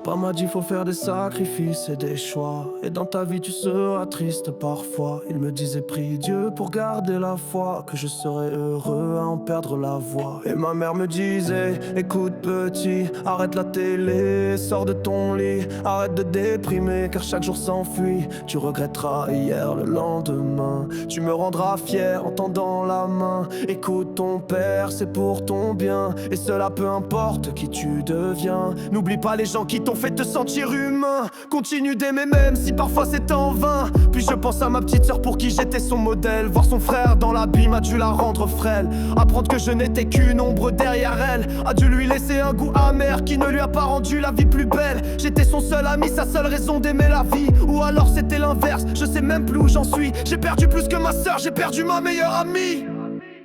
Papa m'a dit faut faire des sacrifices et des choix. Et dans ta vie tu seras triste parfois. Il me disait prie Dieu pour garder la foi, que je serais heureux à en perdre la voix. Et ma mère me disait écoute petit, arrête la télé, sors de ton lit, arrête de déprimer car chaque jour s'enfuit. Tu regretteras hier le lendemain. Tu me rendras fier en tendant la main. Écoute ton père, c'est pour ton bien. Et cela peu importe qui tu deviens. N'oublie pas les gens qui t'ont fait te sentir humain. Continue d'aimer même si parfois c'est en vain. Puis je pense à ma petite sœur pour qui j'étais son modèle. Voir son frère dans l'abîme a dû la rendre frêle. Apprendre que je n'étais qu'une ombre derrière elle a dû lui laisser un goût amer qui ne lui a pas rendu la vie plus belle. J'étais son seul ami, sa seule raison d'aimer la vie. Ou alors c'était l'inverse, je sais même plus où j'en suis. J'ai perdu plus que ma sœur, j'ai perdu ma meilleure amie.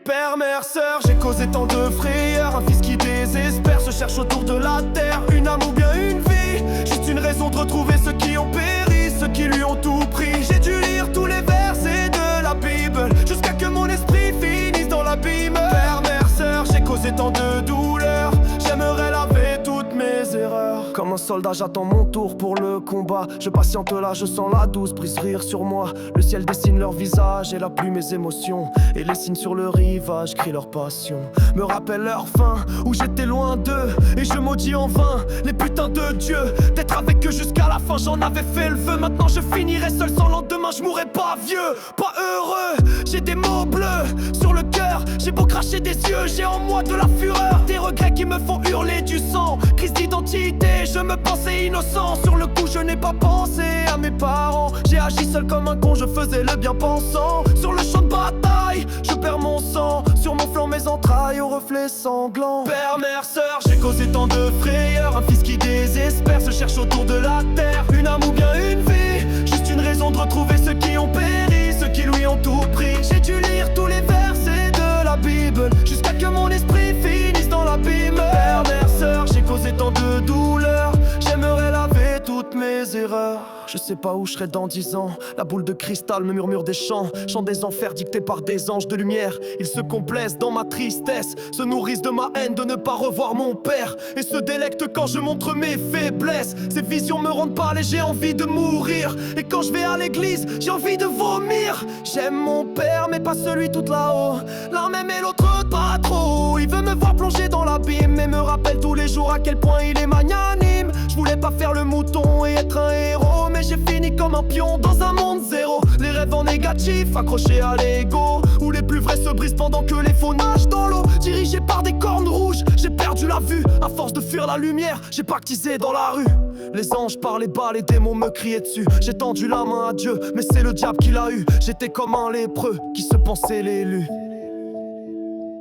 Père, mère, sœur, j'ai causé tant de frayeurs. Un fils qui désespère se cherche autour de la terre. Une âme ou bien une vie, juste une raison de retrouver ceux qui ont péri, ceux qui lui ont tout pris. J'ai dû lire tous les versets de la Bible jusqu'à que mon esprit finisse dans l'abîme. Père, mère, sœur, j'ai causé tant de douleurs. J'aimerais laver toutes mes erreurs. Comme un soldat j'attends mon tour pour le combat. Je patiente là, je sens la douce brise rire sur moi. Le ciel dessine leur visage et la pluie mes émotions. Et les signes sur le rivage crient leur passion. Me rappellent leur fin, où j'étais loin d'eux. Et je maudis en vain les putains de Dieu. D'être avec eux jusqu'à la fin, j'en avais fait le vœu. Maintenant je finirai seul sans lendemain, je mourrai pas vieux, pas heureux. J'ai des mots bleus sur le cœur. J'ai beau cracher des yeux, j'ai en moi de la fureur. Des regrets qui me font hurler du sang. Crise d'identité, je me pensais innocent. Sur le coup je n'ai pas pensé à mes parents. J'ai agi seul comme un con, je faisais le bien pensant. Sur le champ de bataille, je perds mon sang. Sur mon flanc mes entrailles au reflet sanglant. Père, mère, sœur, j'ai causé tant de frayeurs. Un fils qui désespère se cherche autour de la terre. Une âme ou bien une vie, juste une raison de retrouver ceux qui ont péri, ceux qui lui ont tout pris. J'ai dû lire tous les versets de la Bible jusqu'à que mon esprit finisse dans l'abîme. Père, mère, sœur, j'ai causé tant de douleurs. J'aimerais laver toutes mes erreurs. Je sais pas où je serai dans 10 ans. La boule de cristal me murmure des chants. Chants des enfers dictés par des anges de lumière. Ils se complaisent dans ma tristesse, se nourrissent de ma haine de ne pas revoir mon père. Et se délectent quand je montre mes faiblesses. Ces visions me rendent pas léger, j'ai envie de mourir. Et quand je vais à l'église, j'ai envie de vomir. J'aime mon père mais pas celui tout là-haut. L'un même et l'autre pas trop. Il veut me voir plonger dans l'abîme et me rappelle tous les jours à quel point il est magnanime. Je voulais pas faire le mouton et être un héros, mais j'ai fini comme un pion dans un monde zéro. Les rêves en négatif accrochés à l'ego, où les plus vrais se brisent pendant que les faux nagent dans l'eau. Dirigé par des cornes rouges, j'ai perdu la vue. À force de fuir la lumière, j'ai pactisé dans la rue. Les anges parlaient bas, les démons me criaient dessus. J'ai tendu la main à Dieu, mais c'est le diable qui l'a eu. J'étais comme un lépreux qui se pensait l'élu.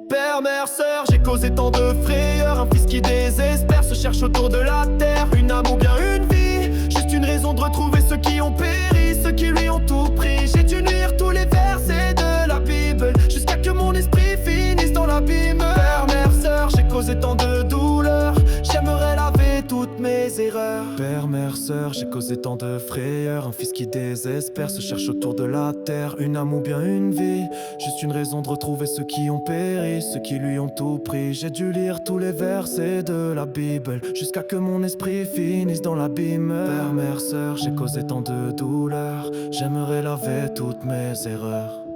Père, mère, sœur, j'ai causé tant de frayeurs. Un fils qui désespère se cherche autour de la terre. Une âme ou bien une vie, juste une raison de retrouver ceux qui ont péri, ceux qui lui ont tout pris. J'ai dû lire tous les versets de la Bible jusqu'à que mon esprit finisse dans l'abîme. Père, mère, sœur, j'ai causé tant de douleurs. J'aimerais laver toutes mes erreurs. Père, mère, sœur, j'ai causé tant de frayeurs. Un fils qui désespère se cherche autour de la terre. Une âme ou bien une vie, juste une raison de retrouver ceux qui ont péri, ceux qui lui ont tout pris. J'ai dû lire tous les versets de la Bible jusqu'à que mon esprit finisse dans l'abîme. Père, mère, sœur, j'ai causé tant de douleurs. J'aimerais laver toutes mes erreurs.